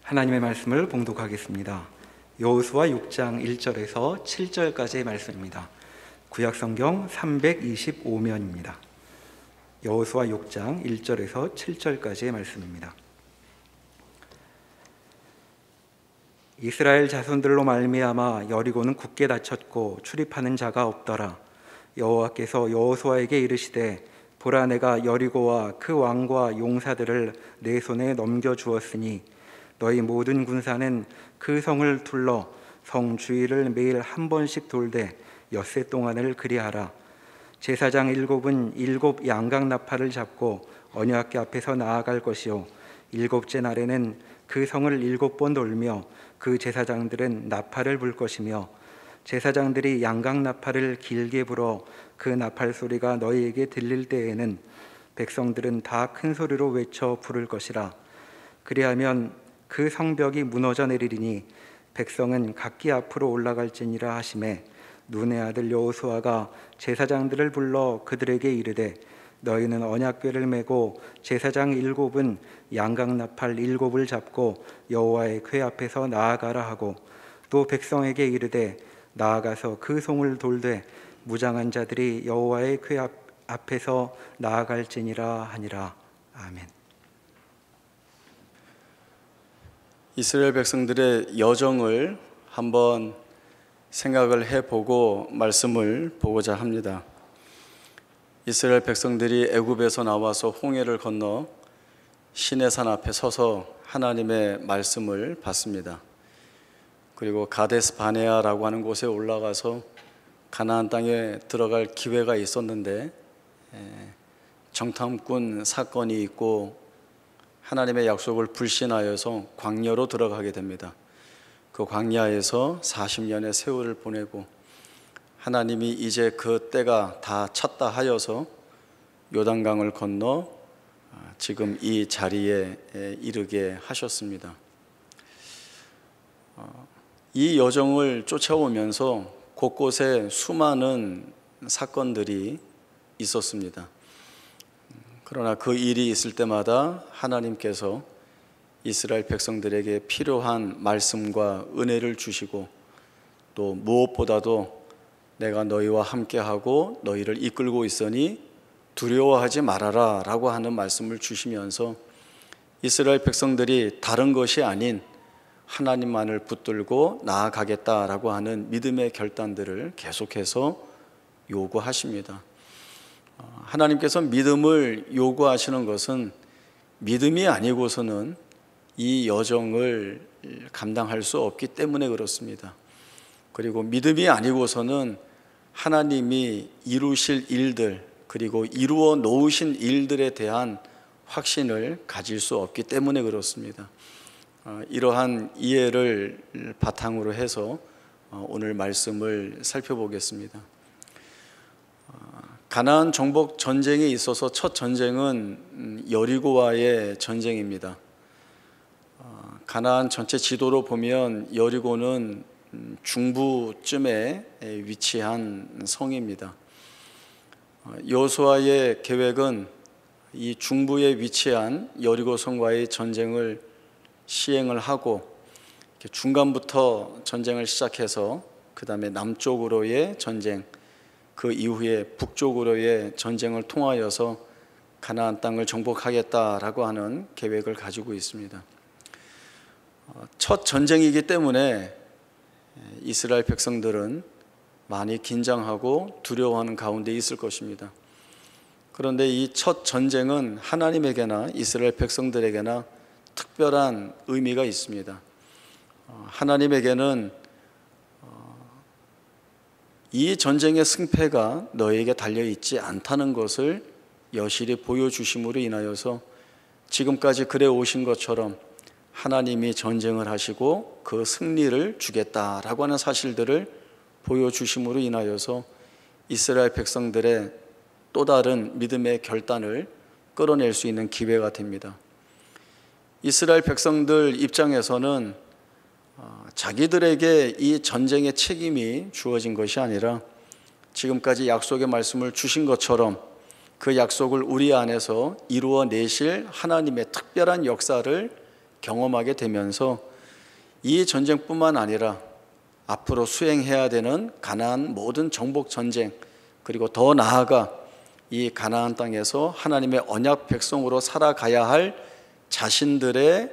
하나님의 말씀을 봉독하겠습니다. 여호수아 6장 1절에서 7절까지의 말씀입니다. 구약성경 325면입니다. 여호수아 6장 1절에서 7절까지의 말씀입니다. 이스라엘 자손들로 말미암아 여리고는 굳게 닫혔고 출입하는 자가 없더라. 여호와께서 여호수아에게 이르시되 보라, 내가 여리고와 그 왕과 용사들을 내 손에 넘겨주었으니 너희 모든 군사는 그 성을 둘러 성 주위를 매일 한 번씩 돌되 엿새 동안을 그리하라. 제사장 7은 7 양각 나팔을 잡고 언약궤 앞에서 나아갈 것이요, 7째 날에는 그 성을 7번 돌며 그 제사장들은 나팔을 불 것이며, 제사장들이 양각 나팔을 길게 불어 그 나팔 소리가 너희에게 들릴 때에는 백성들은 다 큰 소리로 외쳐 부를 것이라. 그리하면 그 성벽이 무너져 내리리니 백성은 각기 앞으로 올라갈지니라 하시매, 눈의 아들 여호수아가 제사장들을 불러 그들에게 이르되 너희는 언약궤를 메고 제사장 7은 양각 나팔 7을 잡고 여호와의 궤 앞에서 나아가라 하고, 또 백성에게 이르되 나아가서 그 성을 돌되 무장한 자들이 여호와의 궤 앞에서 나아갈지니라 하니라. 아멘. 이스라엘 백성들의 여정을 한번 생각을 해보고 말씀을 보고자 합니다. 이스라엘 백성들이 애굽에서 나와서 홍해를 건너 시내산 앞에 서서 하나님의 말씀을 받습니다. 그리고 가데스 바네아라고 하는 곳에 올라가서 가나안 땅에 들어갈 기회가 있었는데 정탐꾼 사건이 있고 하나님의 약속을 불신하여서 광야로 들어가게 됩니다. 그 광야에서 40년의 세월을 보내고 하나님이 이제 그 때가 다 찼다 하여서 요단강을 건너 지금 이 자리에 이르게 하셨습니다. 이 여정을 쫓아오면서 곳곳에 수많은 사건들이 있었습니다. 그러나 그 일이 있을 때마다 하나님께서 이스라엘 백성들에게 필요한 말씀과 은혜를 주시고, 또 무엇보다도 내가 너희와 함께하고 너희를 이끌고 있으니 두려워하지 말아라 라고 하는 말씀을 주시면서 이스라엘 백성들이 다른 것이 아닌 하나님만을 붙들고 나아가겠다라고 하는 믿음의 결단들을 계속해서 요구하십니다. 하나님께서 믿음을 요구하시는 것은 믿음이 아니고서는 이 여정을 감당할 수 없기 때문에 그렇습니다. 그리고 믿음이 아니고서는 하나님이 이루실 일들, 그리고 이루어 놓으신 일들에 대한 확신을 가질 수 없기 때문에 그렇습니다. 이러한 이해를 바탕으로 해서 오늘 말씀을 살펴보겠습니다. 가나안 정복 전쟁에 있어서 첫 전쟁은 여리고와의 전쟁입니다. 가나안 전체 지도로 보면 여리고는 중부쯤에 위치한 성입니다. 여호수아의 계획은 이 중부에 위치한 여리고 성과의 전쟁을 시행을 하고 중간부터 전쟁을 시작해서 그 다음에 남쪽으로의 전쟁, 그 이후에 북쪽으로의 전쟁을 통하여서 가나안 땅을 정복하겠다라고 하는 계획을 가지고 있습니다. 첫 전쟁이기 때문에 이스라엘 백성들은 많이 긴장하고 두려워하는 가운데 있을 것입니다. 그런데 이 첫 전쟁은 하나님에게나 이스라엘 백성들에게나 특별한 의미가 있습니다. 하나님에게는 이 전쟁의 승패가 너에게 달려있지 않다는 것을 여실히 보여주심으로 인하여서 지금까지 그래 오신 것처럼 하나님이 전쟁을 하시고 그 승리를 주겠다라고 하는 사실들을 보여주심으로 인하여서 이스라엘 백성들의 또 다른 믿음의 결단을 끌어낼 수 있는 기회가 됩니다. 이스라엘 백성들 입장에서는 자기들에게 이 전쟁의 책임이 주어진 것이 아니라 지금까지 약속의 말씀을 주신 것처럼 그 약속을 우리 안에서 이루어내실 하나님의 특별한 역사를 경험하게 되면서 이 전쟁뿐만 아니라 앞으로 수행해야 되는 가나안 모든 정복 전쟁, 그리고 더 나아가 이 가나안 땅에서 하나님의 언약 백성으로 살아가야 할 자신들의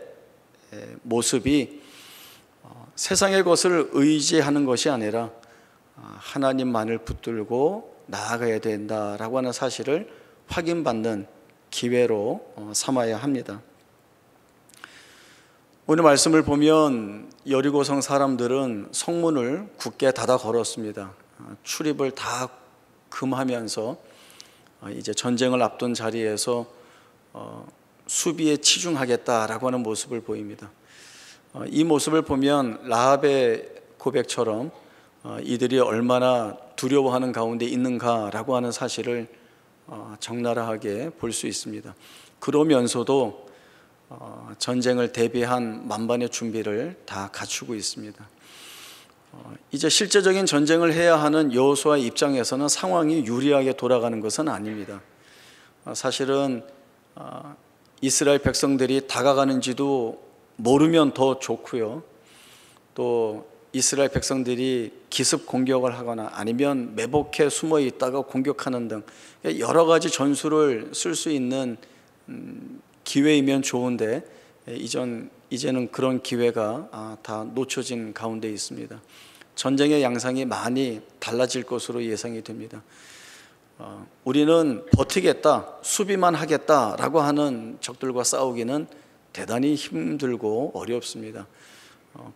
모습이 세상의 것을 의지하는 것이 아니라 하나님만을 붙들고 나아가야 된다라고 하는 사실을 확인받는 기회로 삼아야 합니다. 오늘 말씀을 보면 여리고성 사람들은 성문을 굳게 닫아 걸었습니다. 출입을 다 금하면서 이제 전쟁을 앞둔 자리에서 수비에 치중하겠다라고 하는 모습을 보입니다. 이 모습을 보면 라합의 고백처럼 이들이 얼마나 두려워하는 가운데 있는가라고 하는 사실을 적나라하게 볼 수 있습니다. 그러면서도 전쟁을 대비한 만반의 준비를 다 갖추고 있습니다. 이제 실제적인 전쟁을 해야 하는 여호수아의 입장에서는 상황이 유리하게 돌아가는 것은 아닙니다. 사실은 이스라엘 백성들이 다가가는지도 모르면 더 좋고요. 또 이스라엘 백성들이 기습 공격을 하거나 아니면 매복해 숨어 있다가 공격하는 등 여러 가지 전술을 쓸 수 있는 기회이면 좋은데 이제는 그런 기회가 다 놓쳐진 가운데 있습니다. 전쟁의 양상이 많이 달라질 것으로 예상이 됩니다. 우리는 버티겠다, 수비만 하겠다라고 하는 적들과 싸우기는 대단히 힘들고 어렵습니다.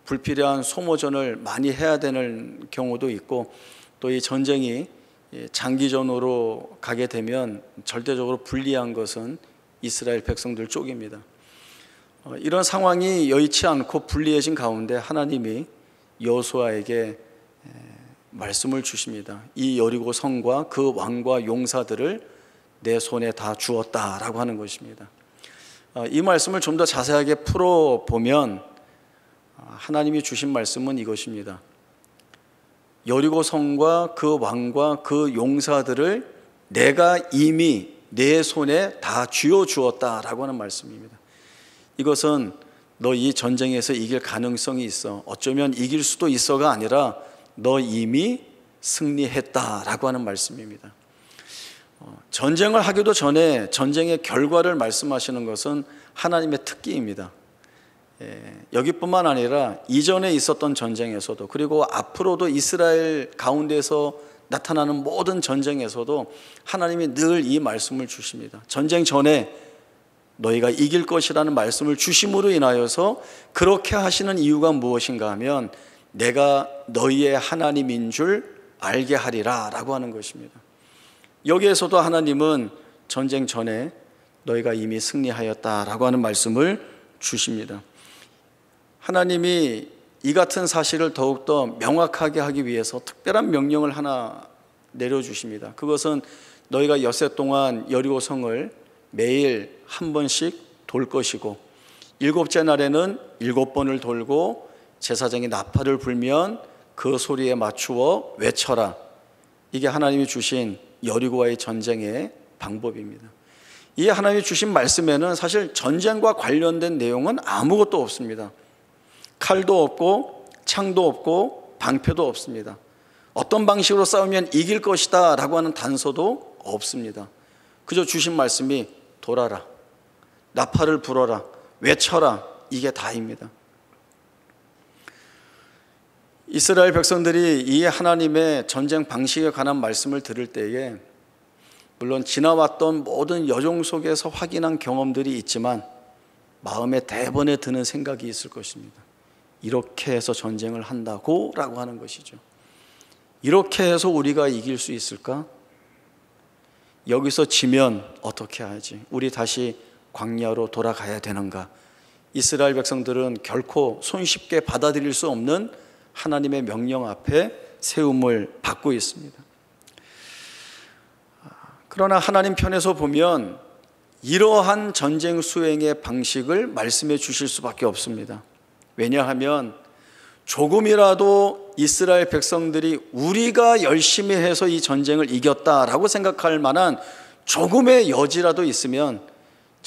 불필요한 소모전을 많이 해야 되는 경우도 있고, 또 이 전쟁이 장기전으로 가게 되면 절대적으로 불리한 것은 이스라엘 백성들 쪽입니다. 이런 상황이 여의치 않고 불리해진 가운데 하나님이 여호수아에게 말씀을 주십니다. 이 여리고 성과 그 왕과 용사들을 내 손에 다 주었다라고 하는 것입니다. 이 말씀을 좀 더 자세하게 풀어보면 하나님이 주신 말씀은 이것입니다. 여리고 성과 그 왕과 그 용사들을 내가 이미 내 손에 다 쥐어 주었다라고 하는 말씀입니다. 이것은 너 이 전쟁에서 이길 가능성이 있어, 어쩌면 이길 수도 있어가 아니라 너 이미 승리했다라고 하는 말씀입니다. 전쟁을 하기도 전에 전쟁의 결과를 말씀하시는 것은 하나님의 특기입니다. 여기뿐만 아니라 이전에 있었던 전쟁에서도, 그리고 앞으로도 이스라엘 가운데서 나타나는 모든 전쟁에서도 하나님이 늘 이 말씀을 주십니다. 전쟁 전에 너희가 이길 것이라는 말씀을 주심으로 인하여서 그렇게 하시는 이유가 무엇인가 하면 내가 너희의 하나님인 줄 알게 하리라 라고 하는 것입니다. 여기에서도 하나님은 전쟁 전에 너희가 이미 승리하였다라고 하는 말씀을 주십니다. 하나님이 이 같은 사실을 더욱더 명확하게 하기 위해서 특별한 명령을 하나 내려주십니다. 그것은 너희가 엿새 동안 여리고 성을 매일 한 번씩 돌 것이고, 일곱째 날에는 7번을 돌고 제사장이 나팔을 불면 그 소리에 맞추어 외쳐라. 이게 하나님이 주신 여리고와의 전쟁의 방법입니다. 이 하나님이 주신 말씀에는 사실 전쟁과 관련된 내용은 아무것도 없습니다. 칼도 없고 창도 없고 방패도 없습니다. 어떤 방식으로 싸우면 이길 것이다 라고 하는 단서도 없습니다. 그저 주신 말씀이 돌아라, 나팔을 불어라, 외쳐라, 이게 다입니다. 이스라엘 백성들이 이 하나님의 전쟁 방식에 관한 말씀을 들을 때에 물론 지나왔던 모든 여정 속에서 확인한 경험들이 있지만 마음에 대번에 드는 생각이 있을 것입니다. 이렇게 해서 전쟁을 한다고 라고 하는 것이죠. 이렇게 해서 우리가 이길 수 있을까? 여기서 지면 어떻게 하지? 우리 다시 광야로 돌아가야 되는가? 이스라엘 백성들은 결코 손쉽게 받아들일 수 없는 하나님의 명령 앞에 세움을 받고 있습니다. 그러나 하나님 편에서 보면 이러한 전쟁 수행의 방식을 말씀해 주실 수밖에 없습니다. 왜냐하면 조금이라도 이스라엘 백성들이 우리가 열심히 해서 이 전쟁을 이겼다라고 생각할 만한 조금의 여지라도 있으면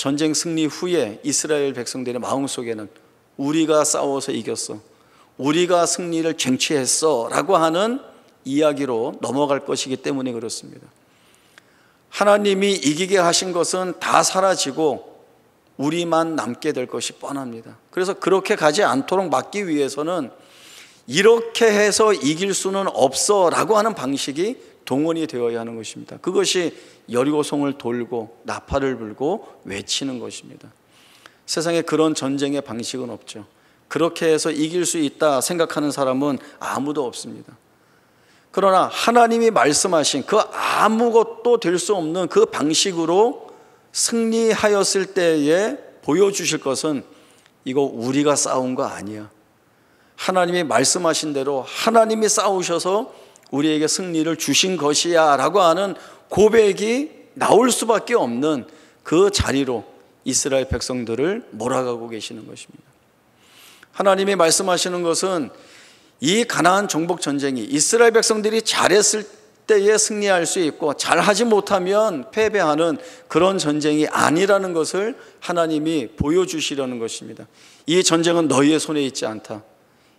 전쟁 승리 후에 이스라엘 백성들의 마음속에는 우리가 싸워서 이겼어, 우리가 승리를 쟁취했어 라고 하는 이야기로 넘어갈 것이기 때문에 그렇습니다. 하나님이 이기게 하신 것은 다 사라지고 우리만 남게 될 것이 뻔합니다. 그래서 그렇게 가지 않도록 막기 위해서는 이렇게 해서 이길 수는 없어 라고 하는 방식이 동원이 되어야 하는 것입니다. 그것이 여리고성을 돌고 나팔을 불고 외치는 것입니다. 세상에 그런 전쟁의 방식은 없죠. 그렇게 해서 이길 수 있다 생각하는 사람은 아무도 없습니다. 그러나 하나님이 말씀하신 그 아무것도 될 수 없는 그 방식으로 승리하였을 때에 보여주실 것은 이거 우리가 싸운 거 아니야. 하나님이 말씀하신 대로 하나님이 싸우셔서 우리에게 승리를 주신 것이야 라고 하는 고백이 나올 수밖에 없는 그 자리로 이스라엘 백성들을 몰아가고 계시는 것입니다. 하나님이 말씀하시는 것은 이 가나안 정복 전쟁이 이스라엘 백성들이 잘했을 때에 승리할 수 있고 잘하지 못하면 패배하는 그런 전쟁이 아니라는 것을 하나님이 보여주시려는 것입니다. 이 전쟁은 너희의 손에 있지 않다.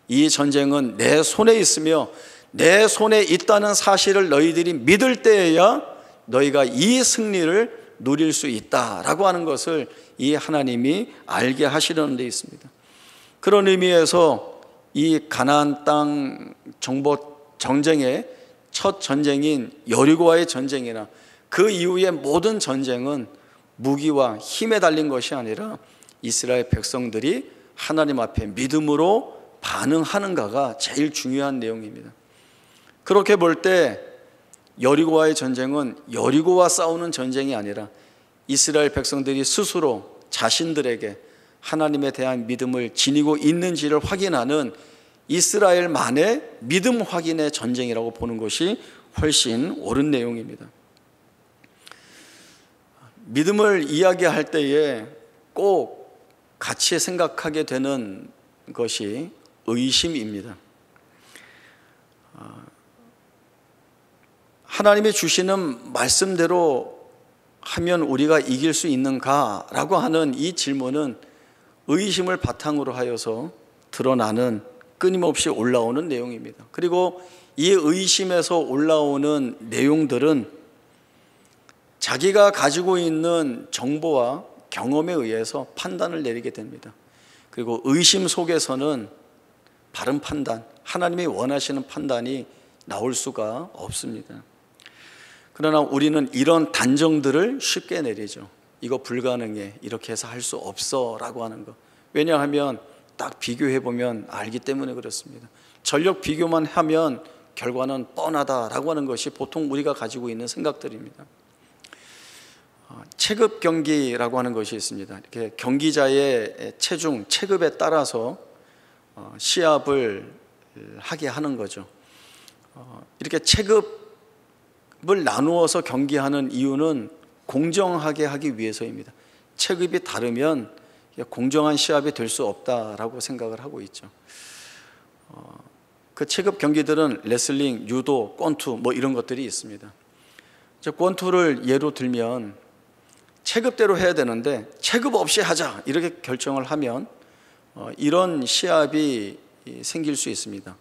이 전쟁은 내 손에 있으며 내 손에 있다는 사실을 너희들이 믿을 때에야 너희가 이 승리를 누릴 수 있다라고 하는 것을 이 하나님이 알게 하시려는 데 있습니다. 그런 의미에서 이 가나안 땅 정복 전쟁의 첫 전쟁인 여리고와의 전쟁이나 그 이후의 모든 전쟁은 무기와 힘에 달린 것이 아니라 이스라엘 백성들이 하나님 앞에 믿음으로 반응하는가가 제일 중요한 내용입니다. 그렇게 볼 때 여리고와의 전쟁은 여리고와 싸우는 전쟁이 아니라 이스라엘 백성들이 스스로 자신들에게 하나님에 대한 믿음을 지니고 있는지를 확인하는 이스라엘만의 믿음 확인의 전쟁이라고 보는 것이 훨씬 옳은 내용입니다. 믿음을 이야기할 때에 꼭 같이 생각하게 되는 것이 의심입니다. 하나님이 주시는 말씀대로 하면 우리가 이길 수 있는가라고 하는 이 질문은 의심을 바탕으로 하여서 드러나는 끊임없이 올라오는 내용입니다. 그리고 이 의심에서 올라오는 내용들은 자기가 가지고 있는 정보와 경험에 의해서 판단을 내리게 됩니다. 그리고 의심 속에서는 바른 판단, 하나님이 원하시는 판단이 나올 수가 없습니다. 그러나 우리는 이런 단정들을 쉽게 내리죠. 이거 불가능해, 이렇게 해서 할 수 없어 라고 하는 거. 왜냐하면 딱 비교해보면 알기 때문에 그렇습니다. 전력 비교만 하면 결과는 뻔하다라고 하는 것이 보통 우리가 가지고 있는 생각들입니다. 체급 경기라고 하는 것이 있습니다. 이렇게 경기자의 체중, 체급에 따라서 시합을 하게 하는 거죠. 이렇게 체급을 나누어서 경기하는 이유는 공정하게 하기 위해서입니다. 체급이 다르면 공정한 시합이 될 수 없다라고 생각을 하고 있죠. 그 체급 경기들은 레슬링, 유도, 권투 뭐 이런 것들이 있습니다. 권투를 예로 들면 체급대로 해야 되는데 체급 없이 하자 이렇게 결정을 하면 이런 시합이 생길 수 있습니다.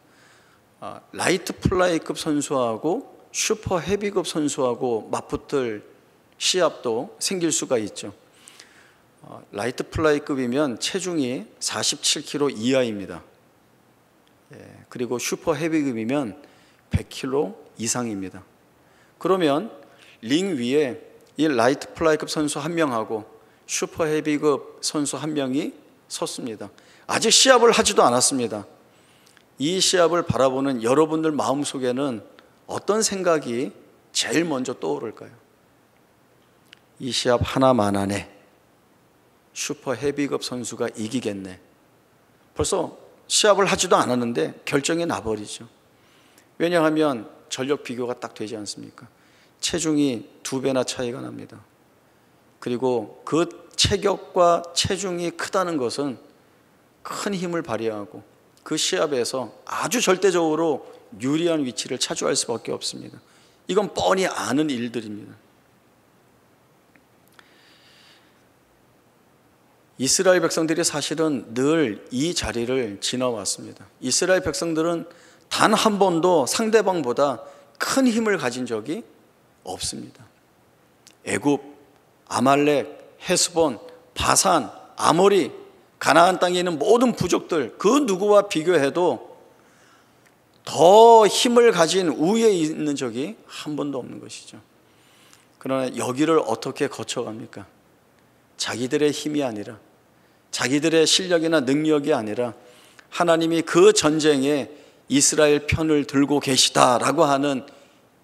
라이트 플라이급 선수하고 슈퍼 헤비급 선수하고 맞붙을 시합도 생길 수가 있죠. 라이트 플라이급이면 체중이 47kg 이하입니다. 그리고 슈퍼 헤비급이면 100kg 이상입니다. 그러면 링 위에 이 라이트 플라이급 선수 한 명하고 슈퍼 헤비급 선수 한 명이 섰습니다. 아직 시합을 하지도 않았습니다. 이 시합을 바라보는 여러분들 마음속에는 어떤 생각이 제일 먼저 떠오를까요? 이 시합 하나만 하네. 슈퍼 헤비급 선수가 이기겠네. 벌써 시합을 하지도 않았는데 결정이 나버리죠. 왜냐하면 전력 비교가 딱 되지 않습니까? 체중이 2배나 차이가 납니다. 그리고 그 체격과 체중이 크다는 것은 큰 힘을 발휘하고 그 시합에서 아주 절대적으로 유리한 위치를 차지할 수밖에 없습니다. 이건 뻔히 아는 일들입니다. 이스라엘 백성들이 사실은 늘 이 자리를 지나왔습니다. 이스라엘 백성들은 단 한 번도 상대방보다 큰 힘을 가진 적이 없습니다. 애굽, 아말렉, 헤스본, 바산, 아모리, 가나안 땅에 있는 모든 부족들 그 누구와 비교해도 더 힘을 가진 우위에 있는 적이 한 번도 없는 것이죠. 그러나 여기를 어떻게 거쳐갑니까? 자기들의 힘이 아니라, 자기들의 실력이나 능력이 아니라 하나님이 그 전쟁에 이스라엘 편을 들고 계시다라고 하는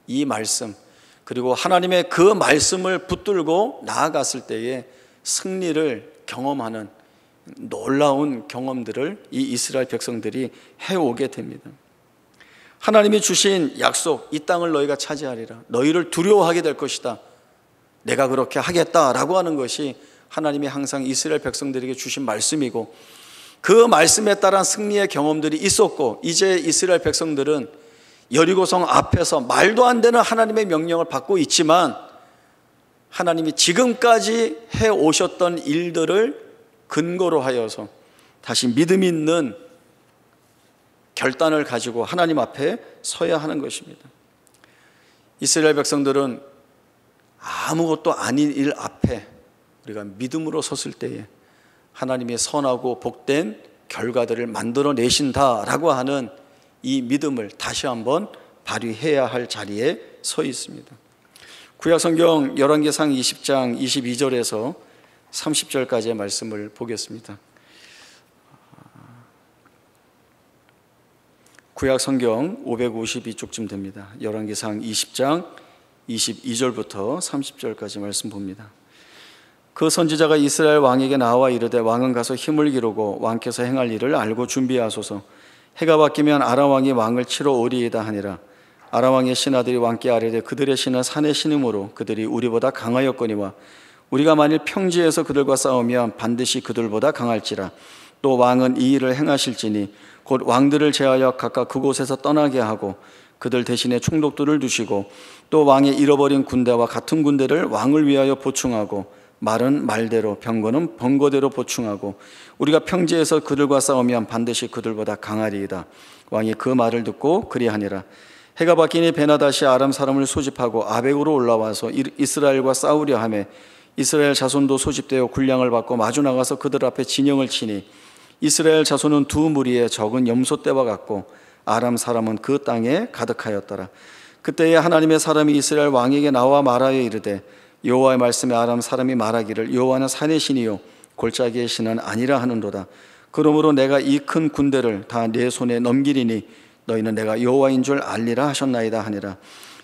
이 말씀, 그리고 하나님의 그 말씀을 붙들고 나아갔을 때에 승리를 경험하는 놀라운 경험들을 이 이스라엘 백성들이 해오게 됩니다. 하나님이 주신 약속, 이 땅을 너희가 차지하리라, 너희를 두려워하게 될 것이다, 내가 그렇게 하겠다라고 하는 것이 하나님이 항상 이스라엘 백성들에게 주신 말씀이고, 그 말씀에 따른 승리의 경험들이 있었고, 이제 이스라엘 백성들은 여리고성 앞에서 말도 안 되는 하나님의 명령을 받고 있지만 하나님이 지금까지 해오셨던 일들을 근거로 하여서 다시 믿음 있는 결단을 가지고 하나님 앞에 서야 하는 것입니다. 이스라엘 백성들은 아무것도 아닌 일 앞에 우리가 믿음으로 섰을 때에 하나님의 선하고 복된 결과들을 만들어내신다라고 하는 이 믿음을 다시 한번 발휘해야 할 자리에 서 있습니다. 구약성경 열왕기상 20장 22절에서 30절까지의 말씀을 보겠습니다. 구약성경 552쪽쯤 됩니다. 열왕기상 20장 22절부터 30절까지 말씀 봅니다. 그 선지자가 이스라엘 왕에게 나와 이르되 왕은 가서 힘을 기르고 왕께서 행할 일을 알고 준비하소서. 해가 바뀌면 아람 왕이 왕을 치러 오리이다 하니라. 아람 왕의 신하들이 왕께 아뢰되 그들의 신은 산의 신임으로 그들이 우리보다 강하였거니와 우리가 만일 평지에서 그들과 싸우면 반드시 그들보다 강할지라. 또 왕은 이 일을 행하실지니 곧 왕들을 제하여 각각 그곳에서 떠나게 하고 그들 대신에 총독들을 두시고 또 왕의 잃어버린 군대와 같은 군대를 왕을 위하여 보충하고 말은 말대로 병거는 병거대로 보충하고 우리가 평지에서 그들과 싸우면 반드시 그들보다 강하리이다. 왕이 그 말을 듣고 그리하니라. 해가 바뀌니 베나다시 아람 사람을 소집하고 아벡으로 올라와서 이스라엘과 싸우려 하매 이스라엘 자손도 소집되어 군량을 받고 마주 나가서 그들 앞에 진영을 치니 이스라엘 자손은 두 무리의 적은 염소떼와 같고 아람 사람은 그 땅에 가득하였더라. 그때에 하나님의 사람이 이스라엘 왕에게 나와 말하여 이르되 여호와의 말씀에 아람 사람이 말하기를 여호와는 산의 신이요 골짜기의 신은 아니라 하는도다. 그러므로 내가 이 큰 군대를 다 내 손에 넘기리니 너희는 내가 여호와인 줄 알리라 하셨나이다 하니라.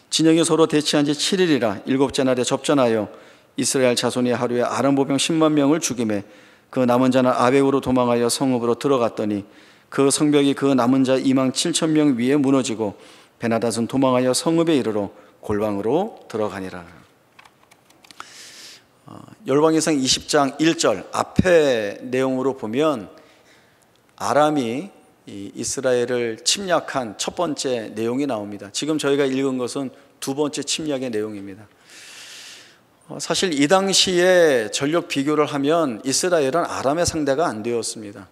진영이 서로 대치한 지 7일이라 일곱째 날에 접전하여 이스라엘 자손이 하루에 아람 보병 10만 명을 죽이매 그 남은 자는 아벡으로 도망하여 성읍으로 들어갔더니 그 성벽이 그 남은 자 2만 7천 명 위에 무너지고 베나닷은 도망하여 성읍에 이르러 골방으로 들어가니라. 열왕기상 20장 1절 앞에 내용으로 보면 아람이 이스라엘을 침략한 첫 번째 내용이 나옵니다. 지금 저희가 읽은 것은 두 번째 침략의 내용입니다. 사실 이 당시에 전력 비교를 하면 이스라엘은 아람의 상대가 안 되었습니다.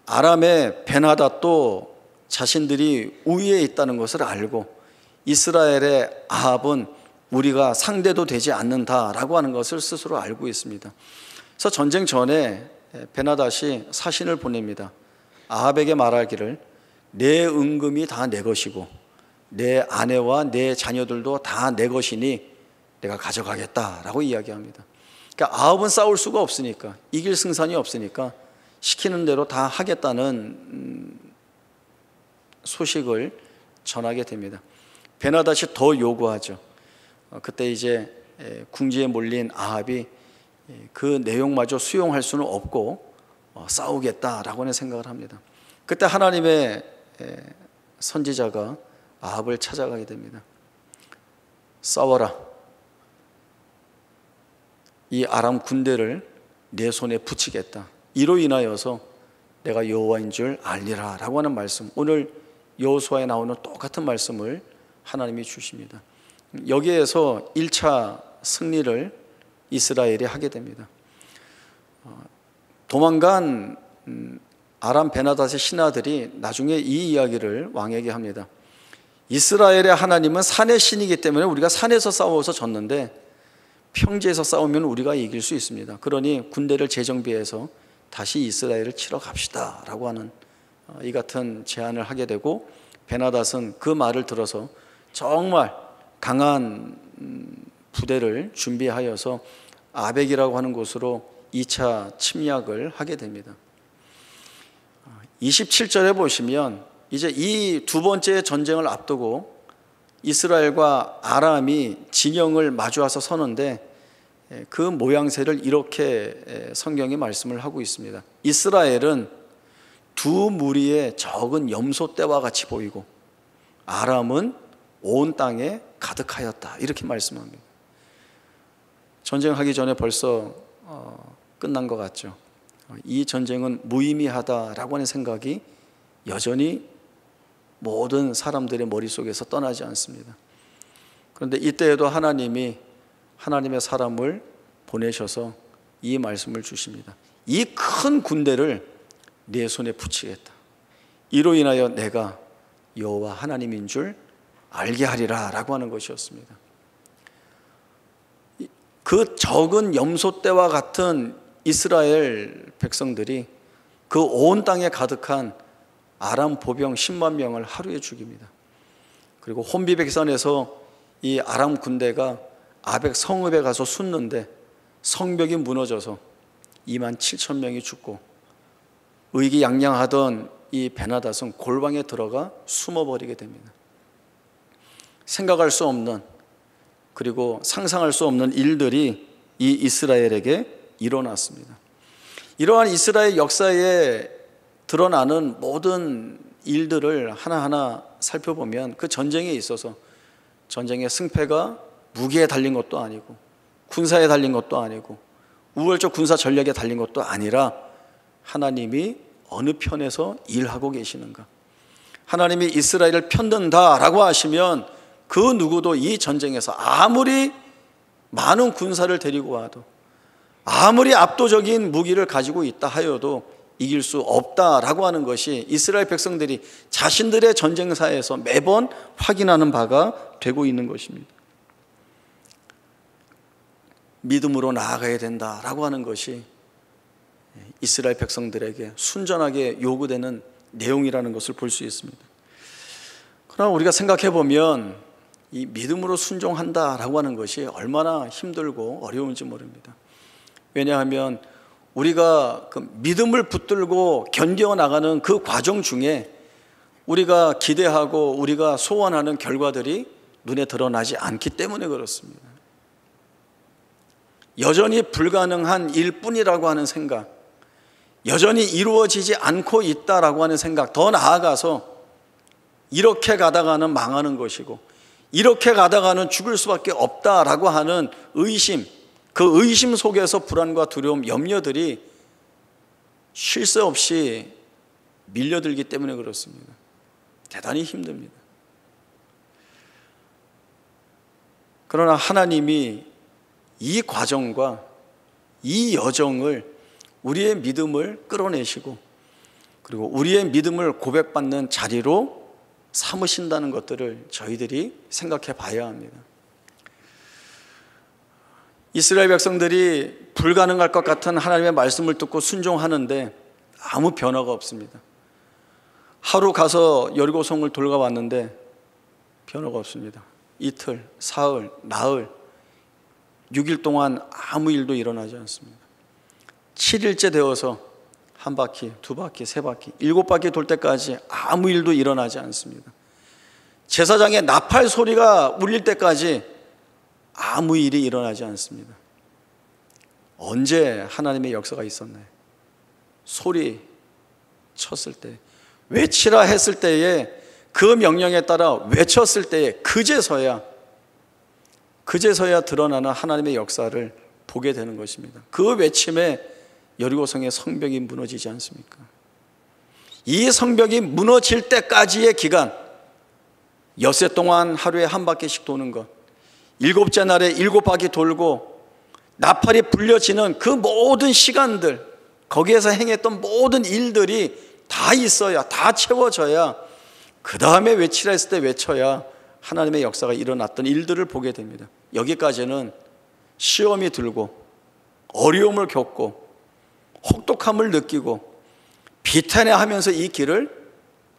아람의 베나닷도 자신들이 우위에 있다는 것을 알고 이스라엘의 아합은 우리가 상대도 되지 않는다라고 하는 것을 스스로 알고 있습니다. 그래서 전쟁 전에 베나닷이 사신을 보냅니다. 아합에게 말하기를 내 은금이 다 내 것이고 내 아내와 내 자녀들도 다 내 것이니 내가 가져가겠다라고 이야기합니다. 그러니까 아합은 싸울 수가 없으니까, 이길 승산이 없으니까 시키는 대로 다 하겠다는 소식을 전하게 됩니다. 베나닷이 더 요구하죠. 그때 이제 궁지에 몰린 아합이 그 내용마저 수용할 수는 없고 싸우겠다라고는 생각을 합니다. 그때 하나님의 선지자가 아합을 찾아가게 됩니다. 싸워라. 이 아람 군대를 내 손에 붙이겠다. 이로 인하여서 내가 여호와인 줄 알리라 라고 하는 말씀, 오늘 여호수아에 나오는 똑같은 말씀을 하나님이 주십니다. 여기에서 1차 승리를 이스라엘이 하게 됩니다. 도망간 아람 베나닷의 신하들이 나중에 이 이야기를 왕에게 합니다. 이스라엘의 하나님은 산의 신이기 때문에 우리가 산에서 싸워서 졌는데 평지에서 싸우면 우리가 이길 수 있습니다. 그러니 군대를 재정비해서 다시 이스라엘을 치러 갑시다 라고 하는 이 같은 제안을 하게 되고, 베나닷은 그 말을 들어서 정말 강한 부대를 준비하여서 아벡이라고 하는 곳으로 2차 침략을 하게 됩니다. 27절에 보시면 이제 이 두 번째 전쟁을 앞두고 이스라엘과 아람이 진영을 마주와서 서는데, 그 모양새를 이렇게 성경이 말씀을 하고 있습니다. 이스라엘은 두 무리의 적은 염소떼와 같이 보이고 아람은 온 땅에 가득하였다, 이렇게 말씀합니다. 전쟁하기 전에 벌써 끝난 것 같죠. 이 전쟁은 무의미하다라고 하는 생각이 여전히 모든 사람들의 머릿속에서 떠나지 않습니다. 그런데 이때에도 하나님이 하나님의 사람을 보내셔서 이 말씀을 주십니다. 이 큰 군대를 내 손에 붙이겠다. 이로 인하여 내가 여호와 하나님인 줄 알게 하리라 라고 하는 것이었습니다. 그 적은 염소떼와 같은 이스라엘 백성들이 그 온 땅에 가득한 아람 보병 10만 명을 하루에 죽입니다. 그리고 혼비백산에서 이 아람 군대가 아벡 성읍에 가서 숨는데 성벽이 무너져서 2만 7천 명이 죽고, 의기양양하던 이 베나닷은 골방에 들어가 숨어버리게 됩니다. 생각할 수 없는, 그리고 상상할 수 없는 일들이 이 이스라엘에게 일어났습니다. 이러한 이스라엘 역사에 드러나는 모든 일들을 하나하나 살펴보면 그 전쟁에 있어서 전쟁의 승패가 무기에 달린 것도 아니고 군사에 달린 것도 아니고 우월적 군사 전략에 달린 것도 아니라 하나님이 어느 편에서 일하고 계시는가, 하나님이 이스라엘을 편든다라고 하시면 그 누구도 이 전쟁에서 아무리 많은 군사를 데리고 와도, 아무리 압도적인 무기를 가지고 있다 하여도 이길 수 없다라고 하는 것이 이스라엘 백성들이 자신들의 전쟁사에서 매번 확인하는 바가 되고 있는 것입니다. 믿음으로 나아가야 된다라고 하는 것이 이스라엘 백성들에게 순전하게 요구되는 내용이라는 것을 볼 수 있습니다. 그러나 우리가 생각해 보면 이 믿음으로 순종한다라고 하는 것이 얼마나 힘들고 어려운지 모릅니다. 왜냐하면 우리가 그 믿음을 붙들고 견뎌 나가는 그 과정 중에 우리가 기대하고 우리가 소원하는 결과들이 눈에 드러나지 않기 때문에 그렇습니다. 여전히 불가능한 일뿐이라고 하는 생각, 여전히 이루어지지 않고 있다라고 하는 생각, 더 나아가서 이렇게 가다가는 망하는 것이고 이렇게 가다가는 죽을 수밖에 없다라고 하는 의심, 그 의심 속에서 불안과 두려움, 염려들이 쉴 새 없이 밀려들기 때문에 그렇습니다. 대단히 힘듭니다. 그러나 하나님이 이 과정과 이 여정을, 우리의 믿음을 끌어내시고 그리고 우리의 믿음을 고백받는 자리로 삼으신다는 것들을 저희들이 생각해 봐야 합니다. 이스라엘 백성들이 불가능할 것 같은 하나님의 말씀을 듣고 순종하는데 아무 변화가 없습니다. 하루 가서 여리고성을 돌아왔는데 변화가 없습니다. 이틀, 사흘, 나흘, 6일 동안 아무 일도 일어나지 않습니다. 7일째 되어서 한 바퀴, 두 바퀴, 세 바퀴, 7바퀴 돌 때까지 아무 일도 일어나지 않습니다. 제사장의 나팔 소리가 울릴 때까지 아무 일이 일어나지 않습니다. 언제 하나님의 역사가 있었나요? 소리 쳤을 때, 외치라 했을 때에, 그 명령에 따라 외쳤을 때에 그제서야 드러나는 하나님의 역사를 보게 되는 것입니다. 그 외침에 여리고성의 성벽이 무너지지 않습니까? 이 성벽이 무너질 때까지의 기간, 엿새 동안 하루에 한 바퀴씩 도는 것, 7째 날에 7바퀴 돌고 나팔이 불려지는 그 모든 시간들, 거기에서 행했던 모든 일들이 다 있어야, 다 채워져야, 그 다음에 외치라 했을 때 외쳐야 하나님의 역사가 일어났던 일들을 보게 됩니다. 여기까지는 시험이 들고 어려움을 겪고 혹독함을 느끼고 비탄해하면서 이 길을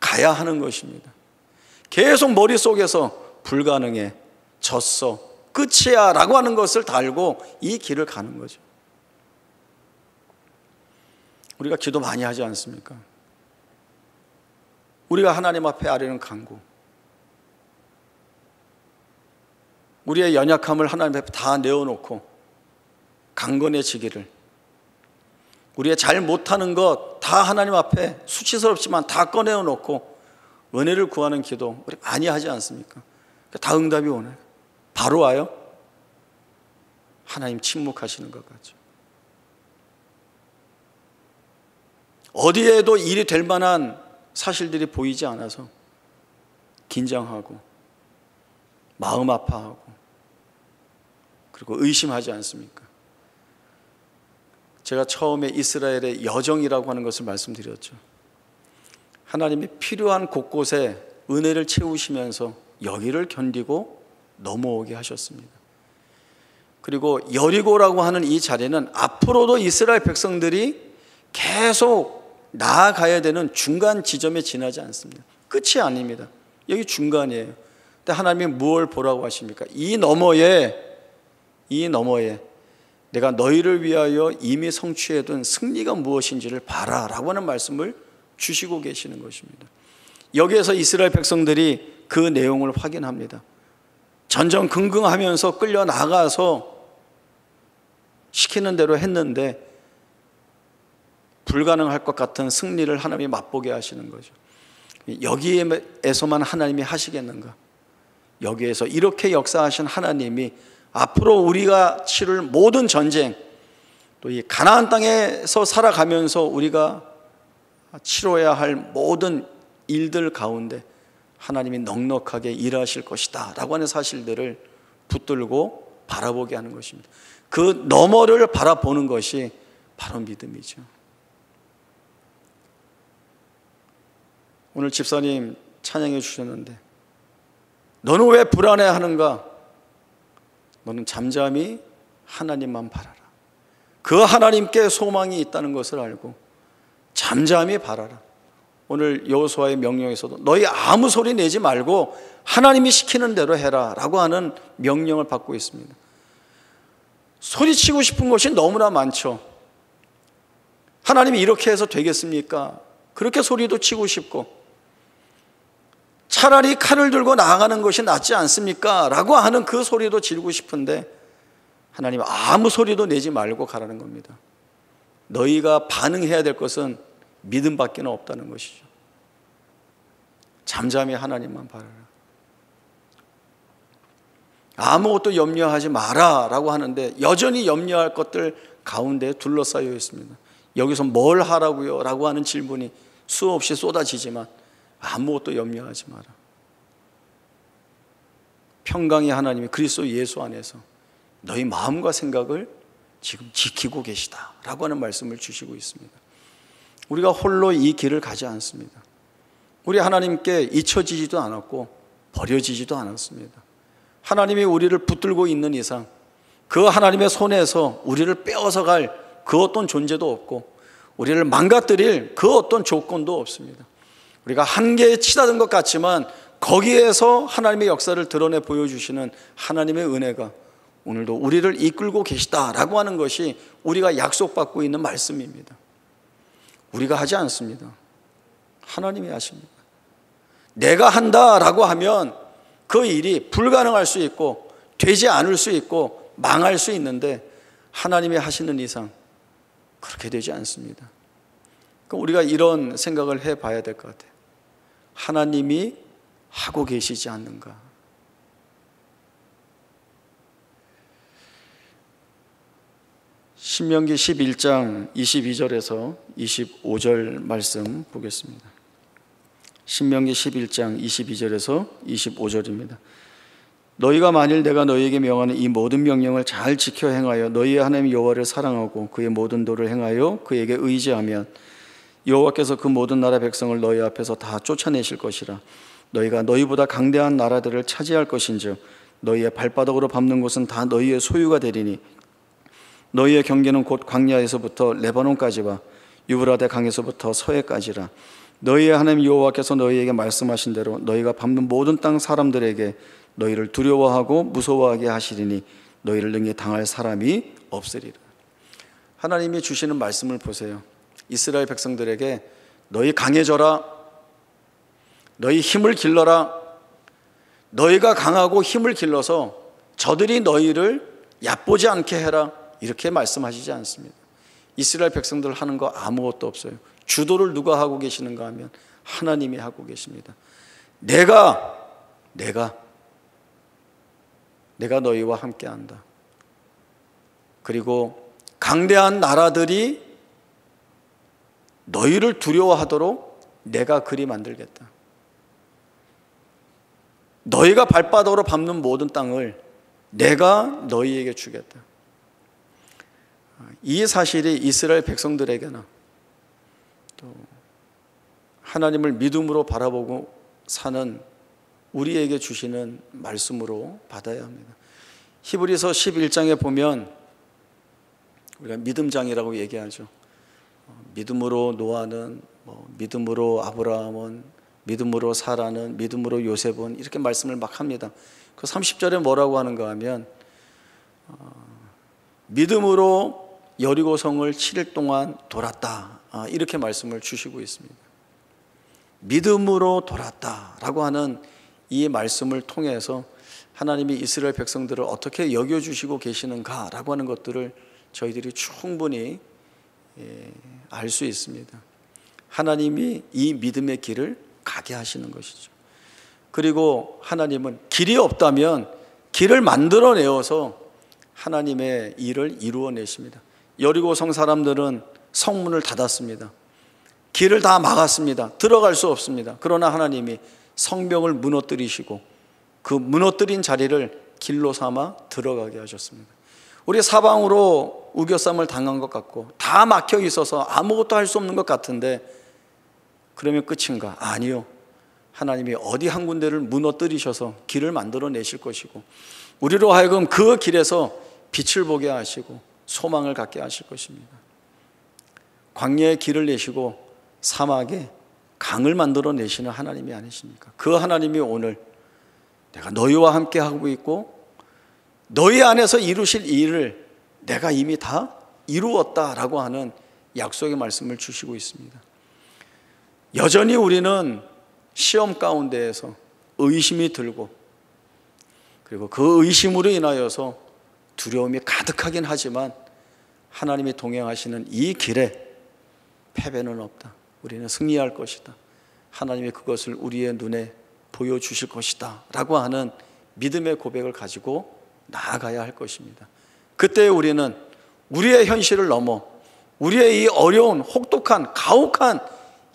가야 하는 것입니다. 계속 머릿속에서 불가능해, 졌어, 끝이야 라고 하는 것을 달고 이 길을 가는 거죠. 우리가 기도 많이 하지 않습니까? 우리가 하나님 앞에 아뢰는 간구, 우리의 연약함을 하나님 앞에 다 내어놓고 강건해지기를, 우리의 잘 못하는 것 다 하나님 앞에 수치스럽지만 다 꺼내어놓고 은혜를 구하는 기도 우리 많이 하지 않습니까? 다 응답이 오나요? 바로 와요? 하나님 침묵하시는 것 같죠. 어디에도 일이 될 만한 사실들이 보이지 않아서 긴장하고 마음 아파하고 그리고 의심하지 않습니까? 제가 처음에 이스라엘의 여정이라고 하는 것을 말씀드렸죠. 하나님이 필요한 곳곳에 은혜를 채우시면서 여기를 견디고 넘어오게 하셨습니다. 그리고 여리고라고 하는 이 자리는 앞으로도 이스라엘 백성들이 계속 나아가야 되는 중간 지점에 지나지 않습니다. 끝이 아닙니다. 여기 중간이에요. 근데 하나님이 무엇을 보라고 하십니까? 이 너머에 내가 너희를 위하여 이미 성취해둔 승리가 무엇인지를 봐라 라고 하는 말씀을 주시고 계시는 것입니다. 여기에서 이스라엘 백성들이 그 내용을 확인합니다. 전전긍긍하면서 끌려나가서 시키는 대로 했는데 불가능할 것 같은 승리를 하나님이 맛보게 하시는 거죠. 여기에서만 하나님이 하시겠는가? 여기에서 이렇게 역사하신 하나님이 앞으로 우리가 치를 모든 전쟁, 또 이 가나안 땅에서 살아가면서 우리가 치러야 할 모든 일들 가운데 하나님이 넉넉하게 일하실 것이다 라고 하는 사실들을 붙들고 바라보게 하는 것입니다. 그 너머를 바라보는 것이 바로 믿음이죠. 오늘 집사님 찬양해 주셨는데 너는 왜 불안해하는가? 너는 잠잠히 하나님만 바라라. 그 하나님께 소망이 있다는 것을 알고 잠잠히 바라라. 오늘 여호수아의 명령에서도 너희 아무 소리 내지 말고 하나님이 시키는 대로 해라 라고 하는 명령을 받고 있습니다. 소리치고 싶은 것이 너무나 많죠. 하나님이 이렇게 해서 되겠습니까? 그렇게 소리도 치고 싶고 차라리 칼을 들고 나아가는 것이 낫지 않습니까? 라고 하는 그 소리도 지르고 싶은데 하나님 아무 소리도 내지 말고 가라는 겁니다. 너희가 반응해야 될 것은 믿음밖에 없다는 것이죠. 잠잠히 하나님만 바라라. 아무것도 염려하지 마라 라고 하는데 여전히 염려할 것들 가운데 둘러싸여 있습니다. 여기서 뭘 하라고요? 라고 하는 질문이 수없이 쏟아지지만 아무것도 염려하지 마라. 평강의 하나님이 그리스도 예수 안에서 너희 마음과 생각을 지금 지키고 계시다 라고 하는 말씀을 주시고 있습니다. 우리가 홀로 이 길을 가지 않습니다. 우리 하나님께 잊혀지지도 않았고 버려지지도 않았습니다. 하나님이 우리를 붙들고 있는 이상 그 하나님의 손에서 우리를 빼어서 갈 그 어떤 존재도 없고 우리를 망가뜨릴 그 어떤 조건도 없습니다. 우리가 한계에 치닫은 것 같지만 거기에서 하나님의 역사를 드러내 보여주시는 하나님의 은혜가 오늘도 우리를 이끌고 계시다라고 하는 것이 우리가 약속받고 있는 말씀입니다. 우리가 하지 않습니다. 하나님이 하십니다. 내가 한다라고 하면 그 일이 불가능할 수 있고 되지 않을 수 있고 망할 수 있는데 하나님이 하시는 이상 그렇게 되지 않습니다. 그러니까 우리가 이런 생각을 해봐야 될 것 같아요. 하나님이 하고 계시지 않는가? 신명기 11장 22절에서 25절 말씀 보겠습니다. 신명기 11장 22절에서 25절입니다. 너희가 만일 내가 너희에게 명하는 이 모든 명령을 잘 지켜 행하여 너희의 하나님 여호와를 사랑하고 그의 모든 도를 행하여 그에게 의지하면 여호와께서 그 모든 나라 백성을 너희 앞에서 다 쫓아내실 것이라. 너희가 너희보다 강대한 나라들을 차지할 것인즉 너희의 발바닥으로 밟는 곳은 다 너희의 소유가 되리니 너희의 경계는 곧 광야에서부터 레바논까지와 유브라데 강에서부터 서해까지라. 너희의 하나님 여호와께서 너희에게 말씀하신 대로 너희가 밟는 모든 땅 사람들에게 너희를 두려워하고 무서워하게 하시리니 너희를 능히 당할 사람이 없으리라. 하나님이 주시는 말씀을 보세요. 이스라엘 백성들에게 너희 강해져라, 너희 힘을 길러라, 너희가 강하고 힘을 길러서 저들이 너희를 얕보지 않게 해라, 이렇게 말씀하시지 않습니다. 이스라엘 백성들 하는 거 아무것도 없어요. 주도를 누가 하고 계시는가 하면 하나님이 하고 계십니다. 내가 너희와 함께한다. 그리고 강대한 나라들이 너희를 두려워하도록 내가 그리 만들겠다. 너희가 발바닥으로 밟는 모든 땅을 내가 너희에게 주겠다. 이 사실이 이스라엘 백성들에게나 또 하나님을 믿음으로 바라보고 사는 우리에게 주시는 말씀으로 받아야 합니다. 히브리서 11장에 보면 우리가 믿음장이라고 얘기하죠. 믿음으로 노아는, 믿음으로 아브라함은, 믿음으로 사라는, 믿음으로 요셉은, 이렇게 말씀을 막 합니다. 그 30절에 뭐라고 하는가 하면 믿음으로 여리고성을 7일 동안 돌았다, 이렇게 말씀을 주시고 있습니다. 믿음으로 돌았다라고 하는 이 말씀을 통해서 하나님이 이스라엘 백성들을 어떻게 여겨주시고 계시는가라고 하는 것들을 저희들이 충분히 알 수 있습니다. 하나님이 이 믿음의 길을 가게 하시는 것이죠. 그리고 하나님은 길이 없다면 길을 만들어내어서 하나님의 일을 이루어내십니다. 여리고성 사람들은 성문을 닫았습니다. 길을 다 막았습니다. 들어갈 수 없습니다. 그러나 하나님이 성벽을 무너뜨리시고 그 무너뜨린 자리를 길로 삼아 들어가게 하셨습니다. 우리 사방으로 우겨쌈을 당한 것 같고 다 막혀 있어서 아무것도 할 수 없는 것 같은데 그러면 끝인가? 아니요. 하나님이 어디 한 군데를 무너뜨리셔서 길을 만들어내실 것이고 우리로 하여금 그 길에서 빛을 보게 하시고 소망을 갖게 하실 것입니다. 광야에 길을 내시고 사막에 강을 만들어내시는 하나님이 아니십니까? 그 하나님이 오늘 내가 너희와 함께 하고 있고 너희 안에서 이루실 일을 내가 이미 다 이루었다라고 하는 약속의 말씀을 주시고 있습니다. 여전히 우리는 시험 가운데에서 의심이 들고 그리고 그 의심으로 인하여서 두려움이 가득하긴 하지만 하나님이 동행하시는 이 길에 패배는 없다. 우리는 승리할 것이다. 하나님이 그것을 우리의 눈에 보여주실 것이다 라고 하는 믿음의 고백을 가지고 나아가야 할 것입니다. 그때 우리는 우리의 현실을 넘어 우리의 이 어려운 혹독한 가혹한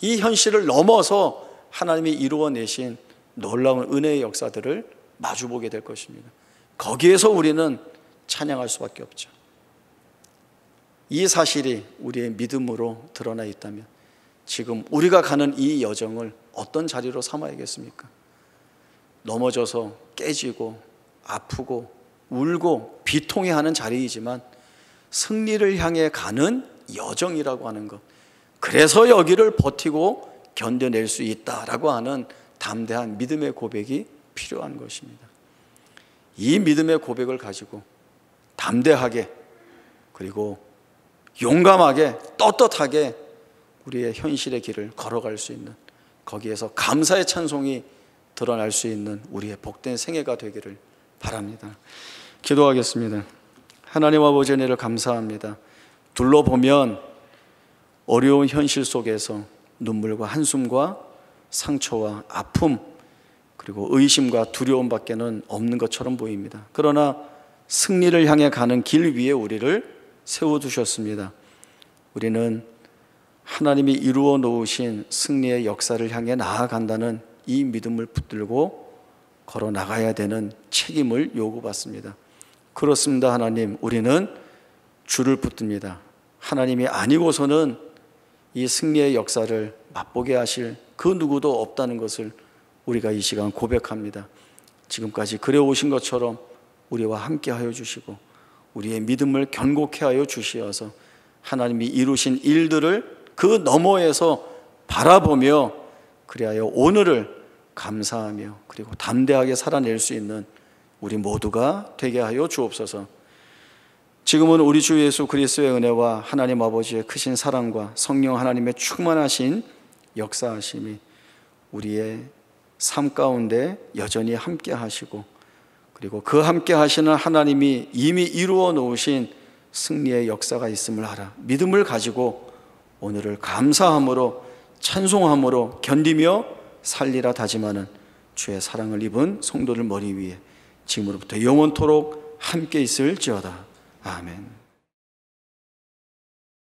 이 현실을 넘어서 하나님이 이루어내신 놀라운 은혜의 역사들을 마주보게 될 것입니다. 거기에서 우리는 찬양할 수밖에 없죠. 이 사실이 우리의 믿음으로 드러나 있다면 지금 우리가 가는 이 여정을 어떤 자리로 삼아야겠습니까? 넘어져서 깨지고 아프고 울고 비통해하는 자리이지만 승리를 향해 가는 여정이라고 하는 것, 그래서 여기를 버티고 견뎌낼 수 있다라고 하는 담대한 믿음의 고백이 필요한 것입니다. 이 믿음의 고백을 가지고 담대하게 그리고 용감하게 떳떳하게 우리의 현실의 길을 걸어갈 수 있는, 거기에서 감사의 찬송이 드러날 수 있는 우리의 복된 생애가 되기를 바랍니다. 기도하겠습니다. 하나님 아버지 은혜를 감사합니다. 둘러보면 어려운 현실 속에서 눈물과 한숨과 상처와 아픔 그리고 의심과 두려움밖에는 없는 것처럼 보입니다. 그러나 승리를 향해 가는 길 위에 우리를 세워두셨습니다. 우리는 하나님이 이루어 놓으신 승리의 역사를 향해 나아간다는 이 믿음을 붙들고 걸어 나가야 되는 책임을 요구받습니다. 그렇습니다. 하나님, 우리는 줄을 붙듭니다. 하나님이 아니고서는 이 승리의 역사를 맛보게 하실 그 누구도 없다는 것을 우리가 이 시간 고백합니다. 지금까지 그래오신 것처럼 우리와 함께하여 주시고 우리의 믿음을 견고케 하여 주시어서 하나님이 이루신 일들을 그 너머에서 바라보며 그리하여 오늘을 감사하며 그리고 담대하게 살아낼 수 있는 우리 모두가 되게 하여 주옵소서. 지금은 우리 주 예수 그리스도의 은혜와 하나님 아버지의 크신 사랑과 성령 하나님의 충만하신 역사하심이 우리의 삶 가운데 여전히 함께 하시고 그리고 그 함께 하시는 하나님이 이미 이루어 놓으신 승리의 역사가 있음을 알아 믿음을 가지고 오늘을 감사함으로 찬송함으로 견디며 살리라 다짐하는 주의 사랑을 입은 성도들 머리 위에 지금으로부터 영원토록 함께 있을지어다. 아멘.